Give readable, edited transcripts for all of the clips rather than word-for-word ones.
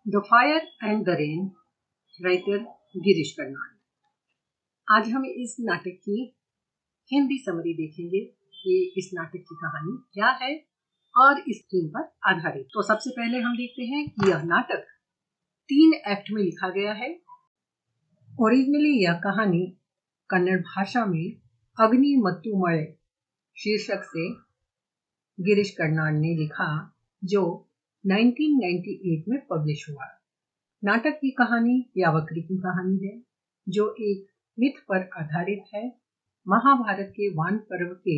The fire and the rain, writer Girish Karnad. आज हम इस नाटक की हिंदी समरी देखेंगे कि इस नाटक की कहानी क्या है और इस थीम पर आधारित। तो सबसे पहले हम देखते हैं कि यह नाटक 3 एक्ट में लिखा गया है। ओरिजिनली यह कहानी कन्नड़ भाषा में अग्नि मत्तु मळे शीर्षक से गिरीश कर्नाड ने लिखा, जो 1998 में पब्लिश हुआ। नाटक की कहानी यावकरी की कहानी है, जो एक मिथ पर आधारित है। महाभारत के वान पर्व के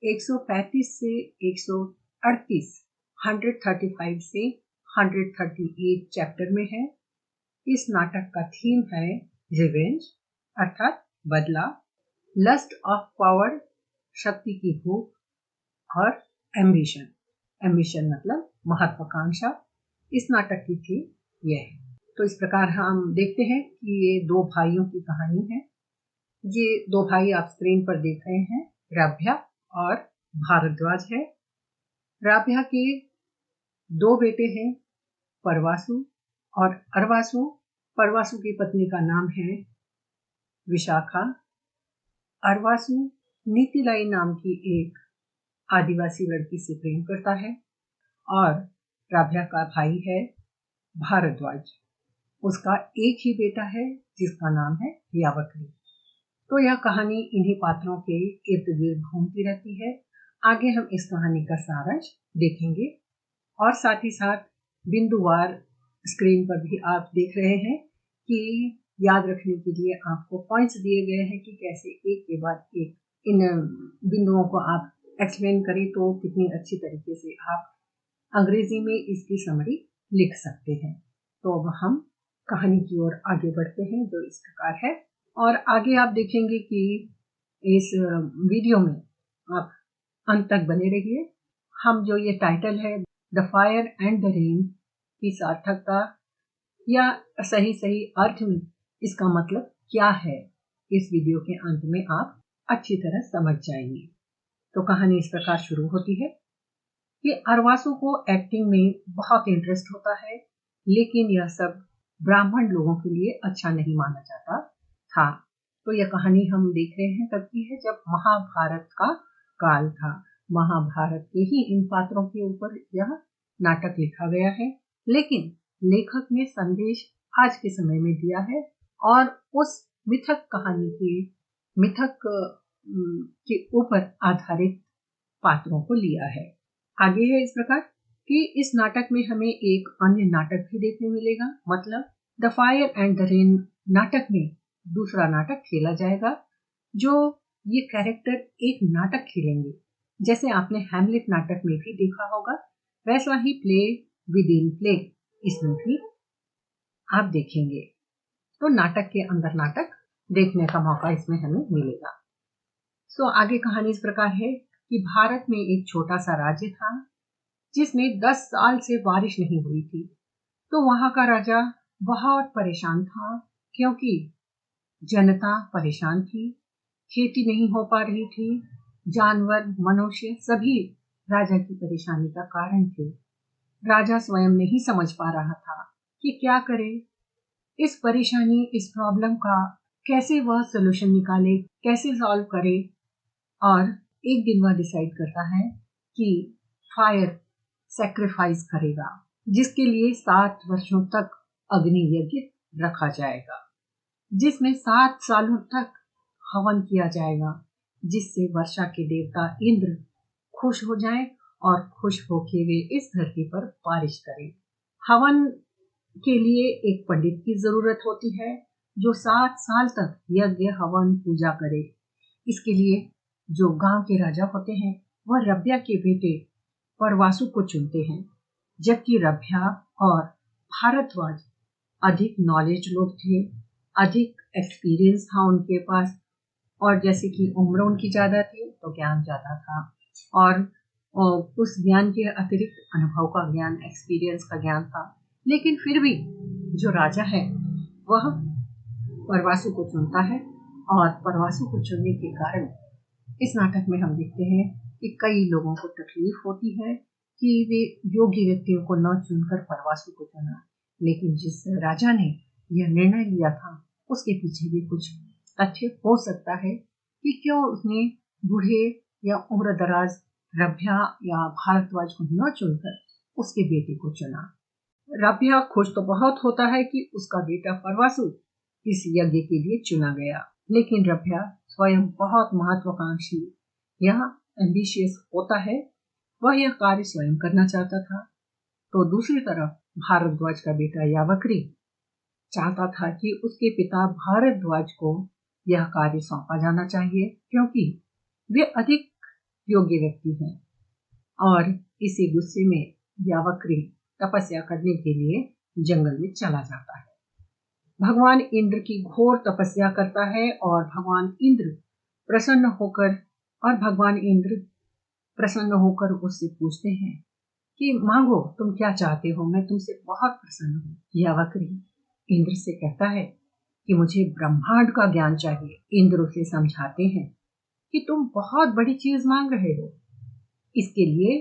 135 से 138, 135 से 138 चैप्टर में है। इस नाटक का थीम है रिवेंज अर्थात बदला, लस्ट ऑफ पावर शक्ति की भूख और एम्बिशन मतलब महत्वाकांक्षा। इस नाटक की थीम यह है। तो इस प्रकार हम देखते हैं कि ये 2 भाइयों की कहानी है। ये 2 भाई आप स्क्रीन पर देख रहे हैं, राभ्या और भारद्वाज है। राभ्या के 2 बेटे हैं, परवासु और अरवासु। परवासु की पत्नी का नाम है विशाखा। अरवासु नीतिलाई नाम की एक आदिवासी लड़की से प्रेम करता है और राभ्या का भाई है भारद्वाज। उसका एक ही बेटा है जिसका नाम है यावकरी। तो यह कहानी इन्हीं पात्रों के इर्द गिर्द घूमती रहती है। आगे हम इस कहानी का सारांश देखेंगे और साथ ही साथ बिंदुवार स्क्रीन पर भी आप देख रहे हैं कि याद रखने के लिए आपको पॉइंट्स दिए गए हैं कि कैसे एक के बाद एक इन बिंदुओं को आप एक्सप्लेन करें तो कितनी अच्छी तरीके से आप अंग्रेजी में इसकी समरी लिख सकते हैं। तो अब हम कहानी की ओर आगे बढ़ते हैं, जो इस प्रकार है। और आगे आप देखेंगे कि इस वीडियो में आप अंत तक बने रहिए। हम जो ये टाइटल है the fire and the rain की सार्थकता या सही अर्थ में इसका मतलब क्या है, इस वीडियो के अंत में आप अच्छी तरह समझ जाएंगे। तो कहानी इस प्रकार शुरू होती है कि अरवासु को एक्टिंग में बहुत इंटरेस्ट होता है, लेकिन यह सब ब्राह्मण लोगों के लिए अच्छा नहीं माना जाता था। तो यह कहानी हम देख रहे हैं तब की है जब महाभारत का काल था। महाभारत के ही इन पात्रों के ऊपर यह नाटक लिखा गया है, लेकिन लेखक ने संदेश आज के समय में दिया है और उस मिथक कहानी के ऊपर आधारित पात्रों को लिया है। आगे है इस प्रकार कि इस नाटक में हमें एक अन्य नाटक भी देखने मिलेगा, मतलब the fire and the rain नाटक में दूसरा नाटक खेला जाएगा, जो ये कैरेक्टर एक नाटक खेलेंगे। जैसे आपने हैमलेट नाटक में भी देखा होगा, वैसा ही प्ले विद इन प्ले इसमें भी आप देखेंगे। तो नाटक के अंदर नाटक देखने का मौका इसमें हमें मिलेगा। तो आगे कहानी इस प्रकार है कि भारत में एक छोटा सा राज्य था जिसमें 10 साल से बारिश नहीं हुई थी। तो वहां का राजा बहुत परेशान था, क्योंकि जनता परेशान थी, खेती नहीं हो पा रही थी, जानवर मनुष्य सभी राजा की परेशानी का कारण थे। राजा स्वयं नहीं समझ पा रहा था कि क्या करे, इस परेशानी इस प्रॉब्लम का कैसे वह सोल्यूशन निकाले, कैसे सॉल्व करे। और एक दिन वह डिसाइड करता है कि फायर सैक्रिफाइस करेगा, जिसके लिए 7 वर्षों तक अग्नि यज्ञ रखा जाएगा, जिसमें 7 सालों तक हवन किया जाएगा, जिससे वर्षा के देवता इंद्र खुश हो जाएं और खुश होके वे इस धरती पर बारिश करें। हवन के लिए एक पंडित की जरूरत होती है जो 7 साल तक यज्ञ हवन पूजा करे। इसके लिए जो गांव के राजा होते हैं वह रभ्या के बेटे परवासु को चुनते हैं, जबकि रभ्या और भारद्वाज अधिक नॉलेज लोग थे, अधिक एक्सपीरियंस था उनके पास, और जैसे कि उम्र उनकी ज्यादा थी तो ज्ञान ज्यादा था, और उस ज्ञान के अतिरिक्त अनुभव का ज्ञान, एक्सपीरियंस का ज्ञान था। लेकिन फिर भी जो राजा है वह परवासु को चुनता है, और परवासु को चुनने के कारण इस नाटक में हम देखते हैं कि कई लोगों को तकलीफ होती है कि वे योग्य व्यक्तियों को न चुनकर परवासु को चुना। लेकिन जिस राजा ने यह निर्णय लिया था उसके पीछे भी कुछ तथ्य हो सकता है कि क्यों उसने बूढ़े या उम्र दराज रभ्या या भारद्वाज को न चुनकर उसके बेटे को चुना। रभ्या खुश तो बहुत होता है कि उसका बेटा परवासु इस यज्ञ के लिए चुना गया, लेकिन रभ्या स्वयं बहुत महत्वाकांक्षी या एम्बिशियस होता है, वह यह कार्य स्वयं करना चाहता था। तो दूसरी तरफ भारद्वाज का बेटा यावक्री चाहता था कि उसके पिता भारद्वाज को यह कार्य सौंपा जाना चाहिए, क्योंकि वे अधिक योग्य व्यक्ति हैं। और इसी गुस्से में यावक्री तपस्या करने के लिए जंगल में चला जाता है। भगवान इंद्र की घोर तपस्या करता है और भगवान इंद्र प्रसन्न होकर उससे पूछते हैं कि मांगो, तुम क्या चाहते हो, मैं तुमसे बहुत प्रसन्न हूँ। यावक्री इंद्र से कहता है कि मुझे ब्रह्मांड का ज्ञान चाहिए। इंद्र उसे समझाते हैं कि तुम बहुत बड़ी चीज मांग रहे हो, इसके लिए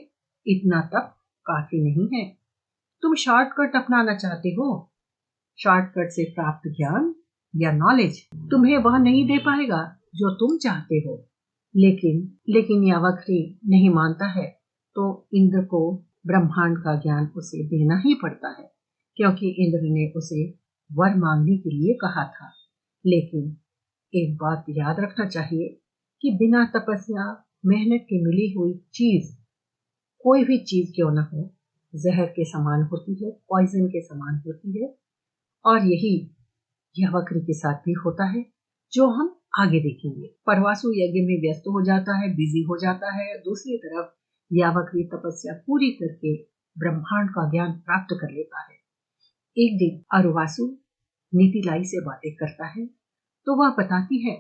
इतना तप काफी नहीं है। तुम शॉर्टकट अपनाना चाहते हो, शॉर्टकट से प्राप्त ज्ञान या नॉलेज तुम्हें वह नहीं दे पाएगा जो तुम चाहते हो। लेकिन यावक्री नहीं मानता है, तो इंद्र को ब्रह्मांड का ज्ञान उसे देना ही पड़ता है, क्योंकि इंद्र ने उसे वर मांगने के लिए कहा था। लेकिन एक बात याद रखना चाहिए कि बिना तपस्या मेहनत की मिली हुई चीज, कोई भी चीज क्यों न हो, जहर के समान होती है, पॉइजन के समान होती है। और यही यावक्री के साथ भी होता है, जो हम आगे देखेंगे। परवासु यज्ञ में व्यस्त हो जाता है, बिजी हो जाता है। दूसरी तरफ यावक्री तपस्या पूरी करके ब्रह्मांड का ज्ञान प्राप्त कर लेता है। एक दिन अरुवासु नीतिलाई से बातें करता है, तो वह बताती है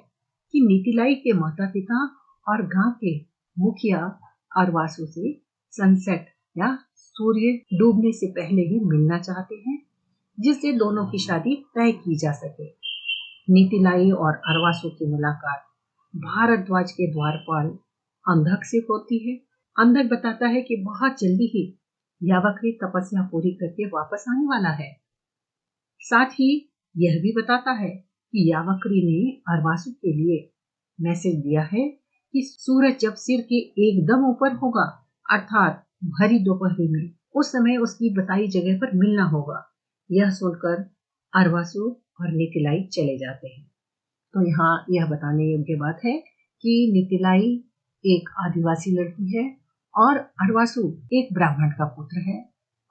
कि नीतिलाई के माता पिता और गांव के मुखिया अरुवासु से सनसेट या सूर्य डूबने से पहले ही मिलना चाहते हैं, जिससे दोनों की शादी तय की जा सके। नीतिलाई और अरवासु की मुलाकात भारद्वाज के द्वारपाल अंधक से होती है। अंधक बताता है कि बहुत जल्दी ही यावक्री तपस्या पूरी करके वापस आने वाला है। साथ ही यह भी बताता है कि यावक्री ने अरवासु के लिए मैसेज दिया है कि सूरज जब सिर के एकदम ऊपर होगा, अर्थात भरी दोपहरी में, उस समय उसकी बताई जगह पर मिलना होगा। यह सुनकर अरवासु और नीतिलाई चले जाते हैं। तो यहाँ यह बताने योग्य बात है कि नीतिलाई एक आदिवासी लड़की है और अरवासु एक ब्राह्मण का पुत्र है,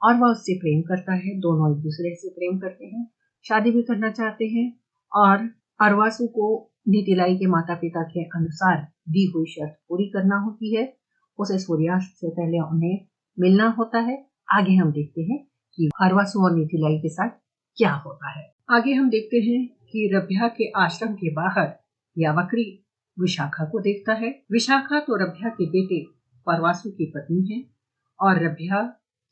और वह उससे प्रेम करता है। दोनों एक दूसरे से प्रेम करते हैं, शादी भी करना चाहते हैं। और अरवासु को नीतिलाई के माता पिता के अनुसार दी हुई शर्त पूरी करना होती है। उसे सूर्यास्त से पहले उन्हें मिलना होता है। आगे हम देखते हैं कि अरवासु और नीतिलाई के साथ क्या होता है। आगे हम देखते हैं कि रभ्या के आश्रम के बाहर यावक्री विशाखा को देखता है। विशाखा तो रभ्या के बेटे परवासु की पत्नी है और रभ्या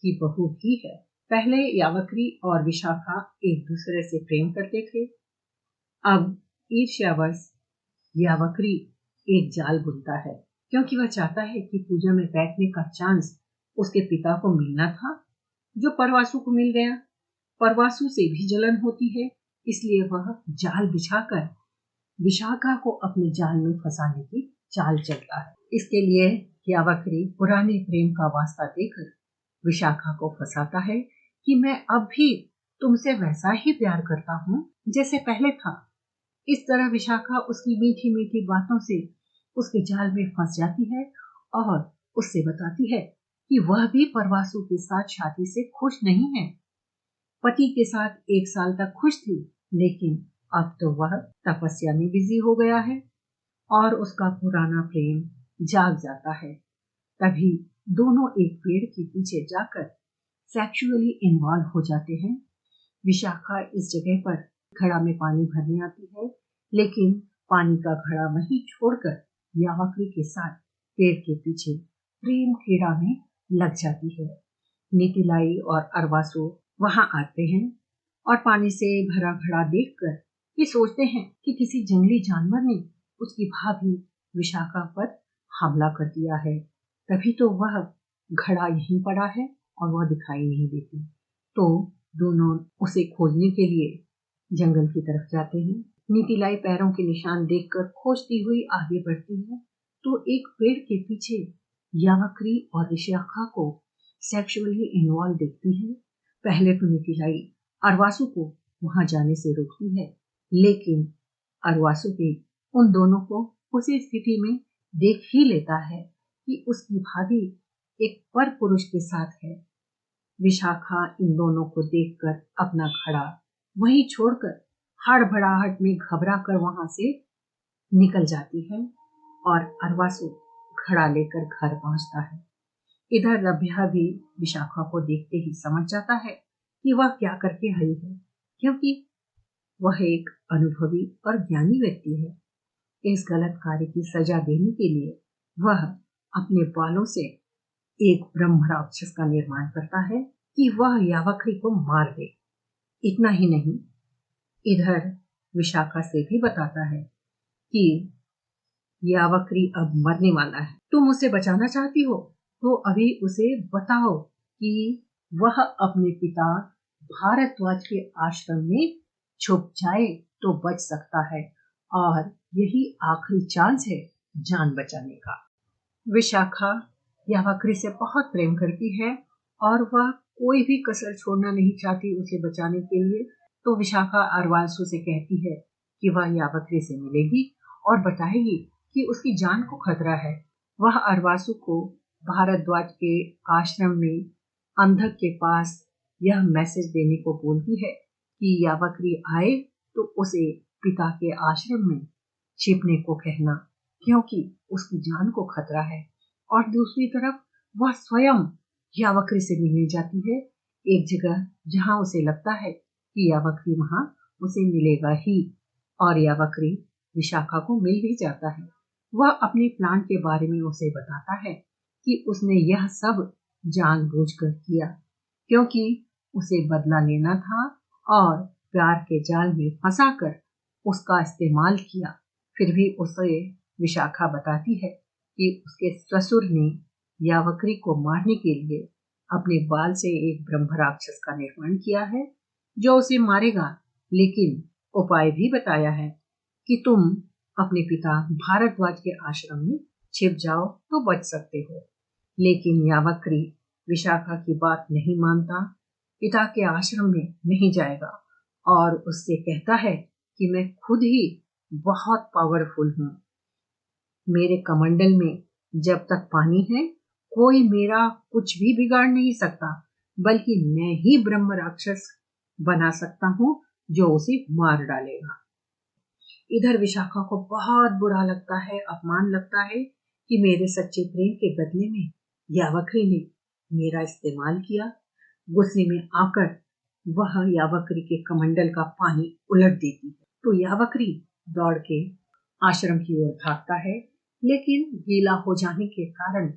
की बहू भी है। पहले यावक्री और विशाखा एक दूसरे से प्रेम करते थे। अब ईर्ष्यावश यावक्री एक जाल बुनता है, क्योंकि वह चाहता है कि पूजा में बैठने का चांस उसके पिता को मिलना था, जो परवासु को मिल गया। परवासु से भी जलन होती है, इसलिए वह जाल बिछाकर विशाखा को अपने जाल में फंसाने की चाल चलता है। इसके लिए यावक्री पुराने प्रेम का वास्ता देकर विशाखा को फंसाता है कि मैं अब भी तुमसे वैसा ही प्यार करता हूँ जैसे पहले था। इस तरह विशाखा उसकी मीठी मीठी बातों से उसके जाल में फंस जाती है और उससे बताती है कि वह भी परवासु के साथ शादी से खुश नहीं है। पति के साथ 1 साल तक खुश थी, लेकिन अब तो वह तपस्या में बिजी हो गया है और उसका पुराना प्रेम जाग जाता है। तभी दोनों एक पेड़ के पीछे जाकर सेक्सुअली इन्वॉल्व हो जाते हैं। विशाखा इस जगह पर घड़ा में पानी भरने आती है, लेकिन पानी का घड़ा वहीं छोड़कर यावक्री के साथ पेड़ के पीछे प्रेम क्रीड़ा में लग जाती है। नीतिलाई और अरवासु वहां आते हैं और पानी से भरा घड़ा देखकर ये सोचते हैं कि किसी जंगली जानवर ने उसकी भाभी विशाखा पर हमला कर दिया है, तभी तो वह घड़ा यहीं पड़ा है और वह दिखाई नहीं देती। तो दोनों उसे खोजने के लिए जंगल की तरफ जाते हैं। नीतिलाई पैरों के निशान देखकर खोजती हुई आगे बढ़ती है तो एक पेड़ के पीछे यावक्री और विशाखा को सेक्सुअली इन्वॉल्व देखती है। पहले तो नीतिलाई अरवासु को वहां जाने से रोकती है, लेकिन अरवासु भी उन दोनों को उसी स्थिति में देख ही लेता है कि उसकी भाभी एक पर पुरुष के साथ है। विशाखा इन दोनों को देखकर अपना घड़ा वहीं छोड़कर हड़बड़ाहट में घबरा कर वहां से निकल जाती है और अरवासु घड़ा लेकर घर पहुंचता है। इधर रभ्या भी विशाखा को देखते ही समझ जाता है कि वह क्या करके आई है, क्योंकि वह एक अनुभवी और ज्ञानी व्यक्ति है। इस गलत कार्य की सजा देने के लिए वह अपने बालों से एक ब्रह्म राक्षस का निर्माण करता है कि वह यावक्री को मार दे। इतना ही नहीं, इधर विशाखा से भी बताता है कि यावक्री अब मरने वाला है, तुम उसे बचाना चाहती हो तो अभी उसे बताओ कि वह अपने पिता भारद्वाज के आश्रम में छुप जाए तो बच सकता है, और यही आखिरी चांस है जान बचाने का। विशाखा यावक्री से बहुत प्रेम करती है और वह कोई भी कसर छोड़ना नहीं चाहती उसे बचाने के लिए। तो विशाखा अरवासु से कहती है कि वह यावक्री से मिलेगी और बताएगी कि उसकी जान को खतरा है। वह अरवासु को भारद्वाज के आश्रम में अंधक के पास यह मैसेज देने को बोलती है कि यावक्री आए तो उसे पिता के आश्रम में छिपने को कहना, क्योंकि उसकी जान को खतरा है। और दूसरी तरफ वह स्वयं यावक्री से मिलने जाती है एक जगह जहां उसे लगता है कि यावक्री वहां उसे मिलेगा ही, और यावक्री विशाखा को मिल भी जाता है। वह अपने प्लान के बारे में उसे बताता है कि उसने यह सब जानबूझकर किया क्योंकि उसे बदला लेना था और प्यार के जाल में फंसाकर उसका इस्तेमाल किया। फिर भी उसे विशाखा बताती है कि उसके ससुर ने यावक्री को मारने के लिए अपने बाल से एक ब्रह्म राक्षस का निर्माण किया है जो उसे मारेगा, लेकिन उपाय भी बताया है कि तुम अपने पिता भारद्वाज के आश्रम में छिप जाओ तो बच सकते हो। लेकिन यावक्री विशाखा की बात नहीं मानता, पिता के आश्रम में नहीं जाएगा और उससे कहता है कि मैं खुद ही बहुत पावरफुल हूँ। मेरे कमंडल में जब तक पानी है कोई मेरा कुछ भी बिगाड़ नहीं सकता, बल्कि मैं ही ब्रह्म राक्षस बना सकता हूँ जो उसे मार डालेगा। इधर विशाखा को बहुत बुरा लगता है, अपमान लगता है कि मेरे सच्चे प्रेम के बदले में यावक्री ने मेरा इस्तेमाल किया। गुस्से में आकर वह यावक्री के कमंडल का पानी उलट देती है तो यावक्री दौड़ के आश्रम की ओर भागता है, लेकिन गीला हो जाने के कारण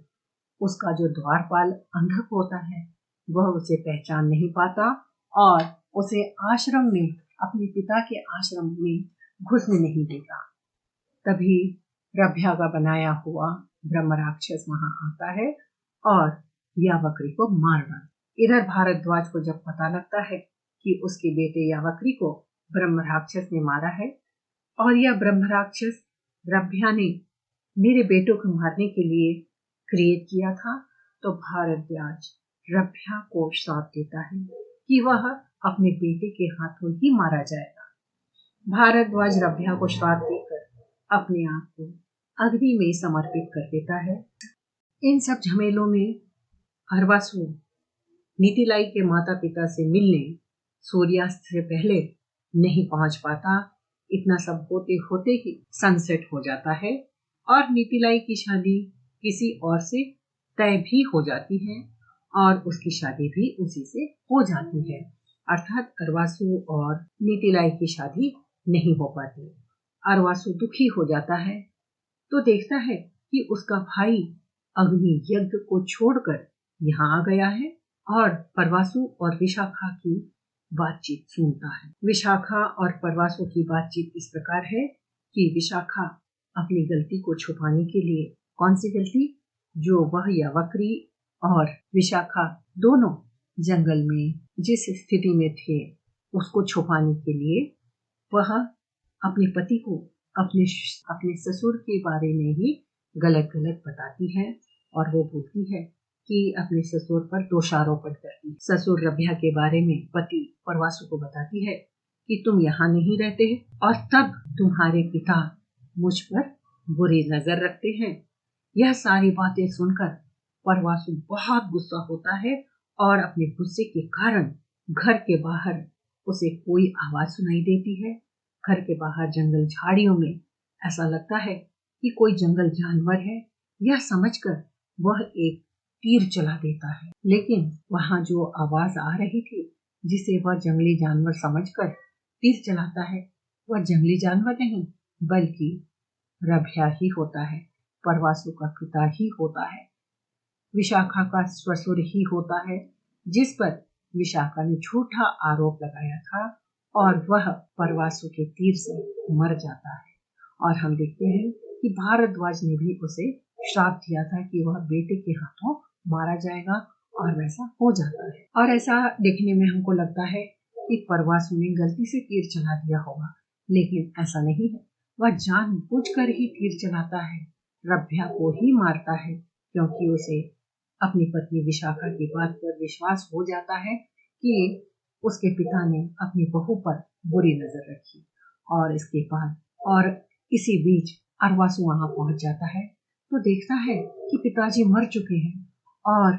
उसका जो द्वारपाल अंधक होता है वह उसे पहचान नहीं पाता और उसे आश्रम में, अपने पिता के आश्रम में घुसने नहीं देता। तभी रभ्या का बनाया हुआ ब्रह्म राक्षस वहां आता है और यावक्री को मार डालता। इधर भारद्वाज को जब पता लगता है कि उसके बेटे यावक्री को ब्रह्म राक्षस ने मारा है और यह ब्रह्म राक्षस रभ्या ने मेरे बेटों को मारने के लिए क्रिएट किया था, तो भारद्वाज रभ्या को श्राप देता है कि वह अपने बेटे के हाथों ही मारा जाएगा। भारद्वाज रभ्या को श्राप देकर अपने आप को अग्नि में समर्पित कर देता है। इन सब झमेलों में अरवासु नीतिलाई के माता पिता से मिलने सूर्यास्त से पहले नहीं पहुंच पाता। इतना सब होते होते ही सनसेट हो जाता है और नीतिलाई की शादी किसी और से तय भी हो जाती है और उसकी शादी भी उसी से हो जाती है, अर्थात अरवासु और नीतिलाई की शादी नहीं हो पाती। अरवासु दुखी हो जाता है तो देखता है कि उसका भाई अग्नि यज्ञ को छोड़कर यहाँ आ गया है और परवासु और विशाखा की बातचीत सुनता है। विशाखा और परवासु की बातचीत इस प्रकार है कि विशाखा अपनी गलती को छुपाने के लिए, कौन सी गलती, जो वह यावक्री और विशाखा दोनों जंगल में जिस स्थिति में थे उसको छुपाने के लिए वह अपने पति को अपने ससुर के बारे में ही गलत गलत बताती है और वो बोलती है कि अपने ससुर पर दोषारोपण करती है। ससुर रभ्या के बारे में पति परवासु को बताती है कि तुम यहाँ नहीं रहते और तब तुम्हारे पिता मुझ पर बुरी नजर रखते हैं। यह सारी बातें सुनकर परवासु बहुत गुस्सा होता है और अपने गुस्से के कारण घर के बाहर उसे कोई आवाज सुनाई देती है। घर के बाहर जंगल झाड़ियों में ऐसा लगता है कि कोई जंगल जानवर है। यह समझकर वह एक तीर चला देता है, लेकिन वहां जो आवाज आ रही थी जिसे वह जंगली जानवर समझकर तीर चलाता है वह जंगली जानवर नहीं बल्कि रभ्या ही होता है, परवासु का पिता ही होता है, विशाखा का ससुर ही होता है, जिस पर विशाखा ने झूठा आरोप लगाया था और वह परवासु के तीर से मर जाता है। और हम देखते हैं कि भारद्वाज ने भी उसे श्राप दिया था कि वह बेटे के हाथों मारा जाएगा और वैसा हो जाता है। और ऐसा देखने में हमको लगता है कि परवासु ने गलती से तीर चला दिया होगा, लेकिन ऐसा नहीं है। वह जानबूझकर ही तीर चलाता है, रभ्या को ही मारता है, क्योंकि उसे अपनी पत्नी विशाखा की बात पर विश्वास हो जाता है कि उसके पिता ने अपनी बहू पर बुरी नजर रखी। और इसके बाद और इसी बीच अरवासु वहां पहुंच जाता है तो देखता है कि पिताजी मर चुके हैं और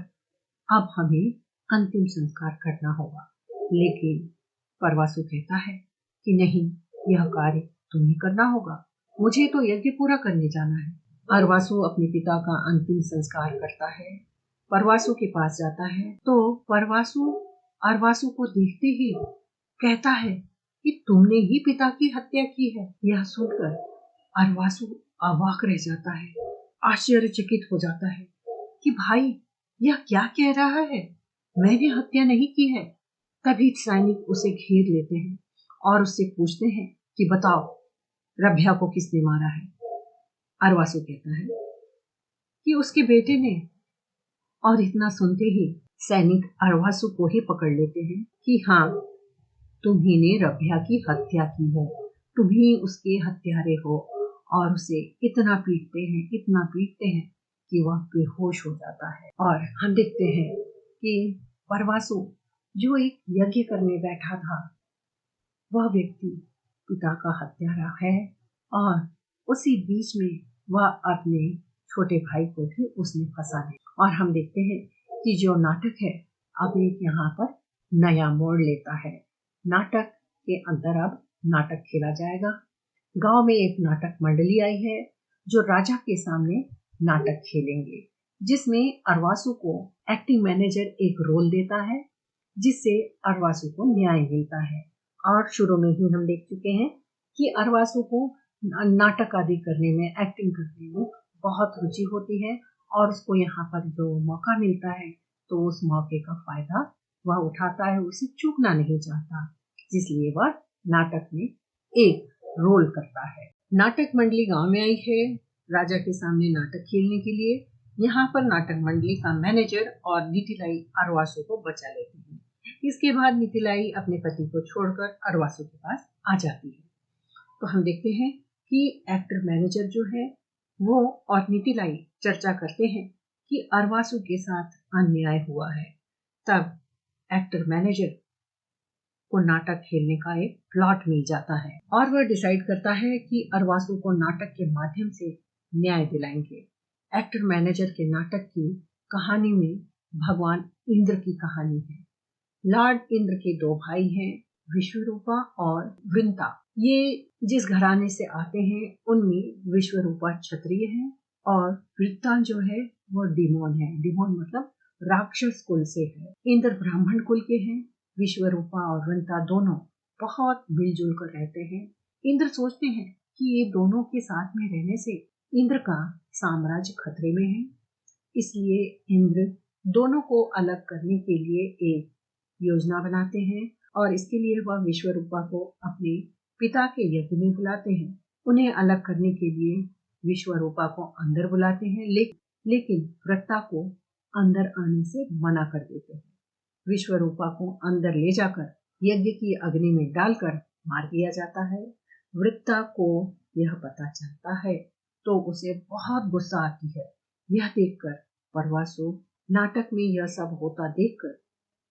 अब हमें अंतिम संस्कार करना होगा। लेकिन परवासु कहता है कि नहीं, यह कार्य तुम्हें करना होगा, मुझे तो यज्ञ पूरा करने जाना है। अरवासु अपने पिता का अंतिम संस्कार करता है, परवासु के पास जाता है तो परवासु अरवासु को देखते ही कहता है कि तुमने ही पिता की हत्या की है। यह सुनकर अरवासु अवाक रह जाता है, आश्चर्यचकित हो जाता है कि भाई यह क्या कह रहा है, मैंने हत्या नहीं की है। तभी सैनिक उसे घेर लेते हैं और उससे पूछते हैं कि बताओ रभ्या को किसने मारा है। अरवासु कहता है कि उसके बेटे ने। और इतना सुनते ही सैनिक अरवासु को ही पकड़ लेते हैं कि हाँ, तुम्ही ने रभ्या की हत्या की है, तुम ही उसके हत्यारे हो। और उसे इतना पीटते हैं कि वह बेहोश हो जाता है। और हम देखते हैं कि परवासु जो एक यज्ञ करने बैठा था वह व्यक्ति पिता का हत्यारा है और उसी बीच में वह अपने छोटे भाई को भी उसने फंसा दिया। और हम देखते हैं कि जो नाटक है अब एक यहाँ पर नया मोड़ लेता है। नाटक के अंदर अब नाटक खेला जाएगा। गांव में एक नाटक मंडली आई है जो राजा के सामने नाटक खेलेंगे, जिसमें अरवासु को एक्टिंग मैनेजर एक रोल देता है जिससे अरवासु को न्याय मिलता है। और शुरू में ही हम देख चुके हैं कि अरवासु को नाटक आदि करने में, एक्टिंग करने में बहुत रुचि होती है और उसको यहाँ पर जो मौका मिलता है तो उस मौके का फायदा वह उठाता है, उसे चूकना नहीं चाहता, इसलिए वह नाटक में एक रोल करता है। नाटक मंडली गांव में आई है राजा के सामने नाटक खेलने के लिए। यहाँ पर नाटक मंडली का मैनेजर और नीतिलाई अरवासु को बचा लेती है। इसके बाद नीतिलाई अपने पति को छोड़कर अरवासु के पास आ जाती है। तो हम देखते हैं कि एक्टर मैनेजर जो है वो और नीतिलाई चर्चा करते हैं कि अरवासु के साथ अन्याय हुआ है। तब एक्टर मैनेजर को नाटक खेलने का एक प्लॉट मिल जाता है और वह डिसाइड करता है कि अरवासु को नाटक के माध्यम से न्याय दिलाएंगे। एक्टर मैनेजर के नाटक की कहानी में भगवान इंद्र की कहानी है। लॉर्ड इंद्र के दो भाई हैं, विश्वरूपा और वृंता। ये जिस घराने से आते हैं उनमें विश्वरूपा क्षत्रिय है और वृंता जो है वो डिमोन है। डिमोन मतलब राक्षस कुल से है। इंद्र ब्राह्मण कुल के हैं। विश्वरूपा और वृंता दोनों बहुत मिलजुल कर रहते हैं। इंद्र सोचते हैं कि ये दोनों के साथ में रहने से इंद्र का साम्राज्य खतरे में है, इसलिए इंद्र दोनों को अलग करने के लिए एक योजना बनाते हैं और इसके लिए वह विश्वरूपा को अपने पिता के यज्ञ में बुलाते हैं। उन्हें अलग करने के लिए विश्वरूपा को अंदर बुलाते हैं, लेकिन वृत्ता को अंदर आने से मना कर देते हैं। विश्वरूपा को अंदर ले जाकर यज्ञ की अग्नि में डालकर मार दिया जाता है। वृत्ता को यह पता चलता है तो उसे बहुत गुस्सा आती है। यह देखकर परवासु, नाटक में यह सब होता देखकर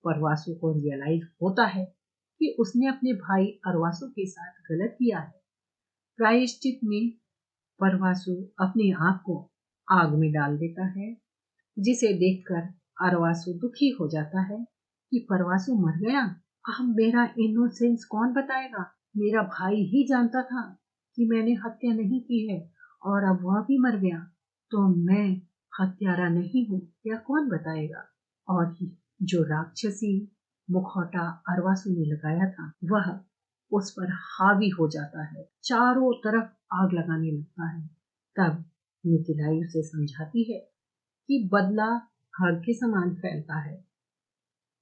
परवासु को रियलाइज होता है कि उसने अपने भाई अरवासु के साथ गलत किया है। प्रायश्चित में परवासु अपनी आंख को आग में डाल देता है, जिसे देखकर अरवासु दुखी हो जाता है कि परवासु मर गया। अब मेरा इनोसेंस कौन बताएगा? मेरा भाई ही जानता था कि मैंने हत्या नहीं की है और अब वह भी मर गया, तो मैं हत्यारा नहीं हूँ, यह कौन बताएगा? और जो राक्षसी मुखौटा अरवासु ने लगाया था वह उस पर हावी हो जाता है, चारों तरफ आग लगाने लगता है। तब मिथिलाई उसे समझाती है कि बदला आग के समान फैलता है,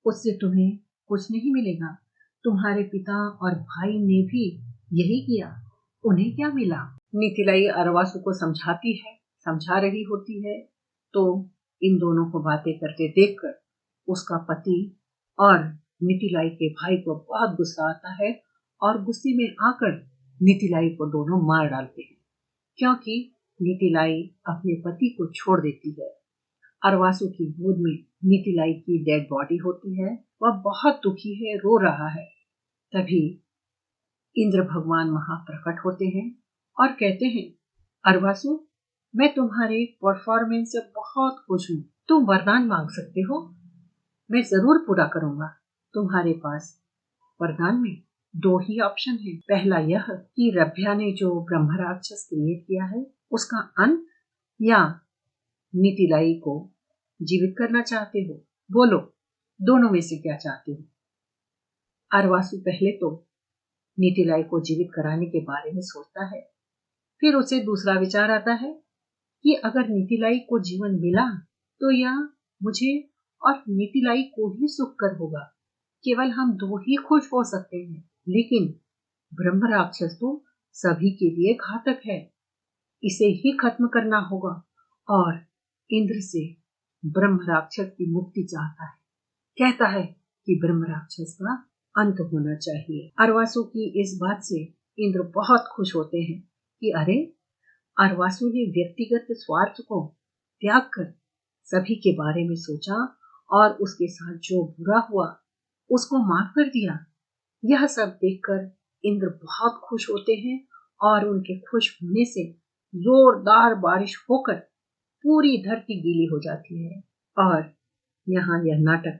उससे तुम्हें कुछ नहीं मिलेगा। तुम्हारे पिता और भाई ने भी यही किया, उन्हें क्या मिला? मिथिलाई अरवासु को समझा रही होती है, तो इन दोनों को बातें करते देखकर उसका पति और मिथिलाई के भाई को बहुत गुस्सा आता है और गुस्से में आकर मिथिलाई को दोनों मार डालते हैं, क्योंकि मिथिलाई अपने पति को छोड़ देती है। अरवासु की गोद में मिथिलाई की डेड बॉडी होती है। वह बहुत दुखी है, रो रहा है। तभी इंद्र भगवान वहां प्रकट होते हैं और कहते हैं, अरवासु, मैं तुम्हारे परफॉर्मेंस से बहुत खुश हूँ। तुम वरदान मांग सकते हो, मैं जरूर पूरा करूंगा। तुम्हारे पास वरदान में 2 ही ऑप्शन है। पहला यह कि रभ्या ने जो ब्रह्म राक्षस क्रिएट किया है उसका अंत, या मिथिलाई को जीवित करना चाहते हो? बोलो, दोनों में से क्या चाहते हो? अरवासु पहले तो मिथिलाई को जीवित कराने के बारे में सोचता है, फिर उसे दूसरा विचार आता है कि अगर मिथिलाई को जीवन मिला तो यह मुझे और मिथिलाई को ही सुखकर होगा। केवल हम 2 ही खुश हो सकते हैं, लेकिन ब्रह्म राक्षस तो सभी के लिए घातक है, इसे ही खत्म करना होगा। और इंद्र से ब्रह्म राक्षस की मुक्ति चाहता है, कहता है कि ब्रह्म राक्षस का अंत होना चाहिए। अरवासु की इस बात से इंद्र बहुत खुश होते हैं कि अरे, अरवासु ने व्यक्तिगत स्वार्थ को त्याग कर सभी के बारे में सोचा और उसके साथ जो बुरा हुआ उसको माफ कर दिया। यह सब देखकर इंद्र बहुत खुश होते हैं और उनके खुश होने से जोरदार बारिश होकर पूरी धरती गीली हो जाती है और यहाँ यह नाटक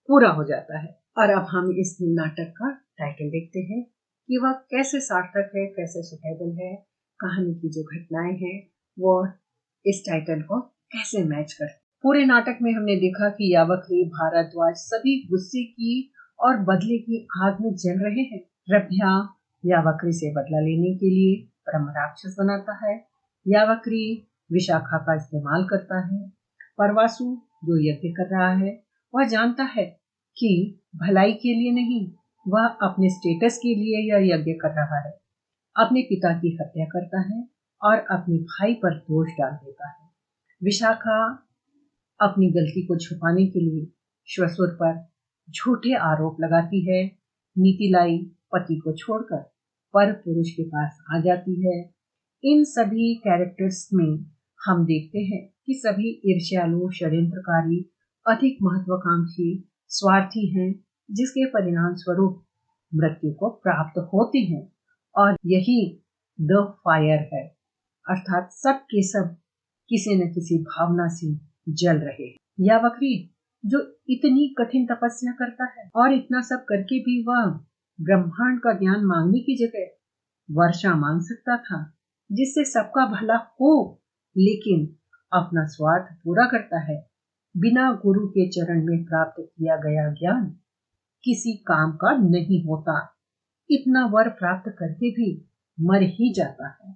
पूरा हो जाता है। और अब हम इस नाटक का टाइटल देखते हैं कि वह कैसे सार्थक है, कैसे सुटेबल है। कहानी की जो घटनाएं हैं वो इस टाइटल को कैसे मैच कर। पूरे नाटक में हमने देखा कि यावकरी, भारद्वाज सभी गुस्से की और बदले की आग में जल रहे हैं। रभ्या यावकरी से बदला लेने के लिए ब्रह्म राक्षस बनाता है। यावकरी विशाखा का इस्तेमाल करता है। परवासु जो यज्ञ कर रहा है वह जानता है कि भलाई के लिए नहीं, वह अपने स्टेटस के लिए यह यज्ञ कर रहा है। अपने पिता की हत्या करता है और अपने भाई पर दोष डाल देता है। विशाखा अपनी गलती को छुपाने के लिए श्वशुर पर झूठे आरोप लगाती है। मिथिलाई पति को छोड़कर पर पुरुष के पास आ जाती है। इन सभी कैरेक्टर्स में हम देखते हैं कि सभी ईर्ष्यालु, षड्यंत्रकारी, अधिक महत्वाकांक्षी, स्वार्थी हैं, जिसके परिणाम स्वरूप मृत्यु को प्राप्त होती है। और यही द फायर है, अर्थात सब के सब किसी न किसी भावना से जल रहे हैं। यावकरी जो इतनी कठिन तपस्या करता है और इतना सब करके भी वह ब्रह्मांड का ज्ञान मांगने की जगह वर्षा मांग सकता था, जिससे सबका भला हो, लेकिन अपना स्वार्थ पूरा करता है। बिना गुरु के चरण में प्राप्त किया गया ज्ञान किसी काम का नहीं होता। इतना वर प्राप्त करके भी मर ही जाता है।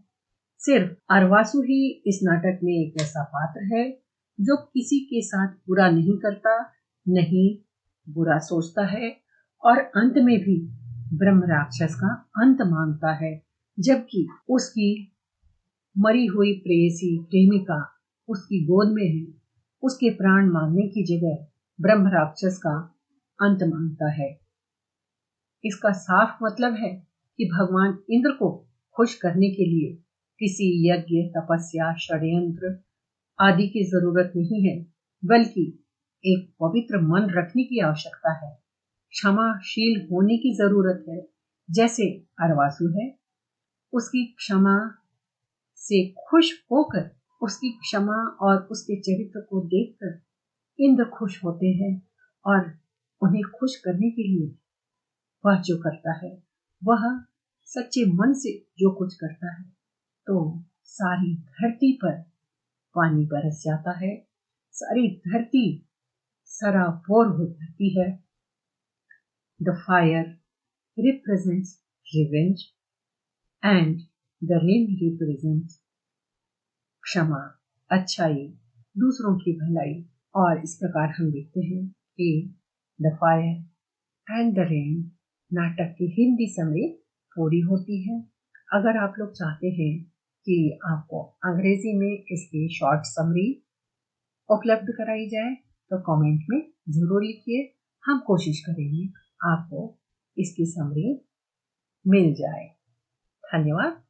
सिर्फ अरवासु ही इस नाटक में एक ऐसा पात्र है जो किसी के साथ बुरा नहीं करता, नहीं बुरा सोचता है और अंत में भी ब्रह्म राक्षस का अंत मांगता है, जबकि उसकी मरी हुई प्रेयसी प्रेमिका उसकी गोद में है। उसके प्राण मांगने की जगह ब्रह्म राक्षस का अंत मांगता है। इसका साफ मतलब है कि भगवान इंद्र को खुश करने के लिए किसी यज्ञ, तपस्या, षड्यंत्र आदि की जरूरत नहीं है, बल्कि एक पवित्र मन रखने की आवश्यकता है। क्षमाशील होने की जरूरत है। जैसे अरवासु है, उसकी क्षमा से खुश होकर, उसकी क्षमा और उसके चरित्र को देखकर इंद्र खुश होते हैं और उन्हें खुश करने के लिए वह जो करता है, वह सच्चे मन से जो कुछ करता है, तो सारी धरती पर पानी बरस जाता है, सारी धरती सराबोर हो जाती है। The fire represents revenge and the rain represents क्षमा, अच्छाई, दूसरों की भलाई। और इस प्रकार हम देखते हैं कि the fire and the rain नाटक की हिंदी समरी पूरी होती है। अगर आप लोग चाहते हैं कि आपको अंग्रेजी में इसकी शॉर्ट समरी उपलब्ध कराई जाए तो कमेंट में जरूर लिखिए। हम कोशिश करेंगे आपको इसकी समरी मिल जाए। धन्यवाद।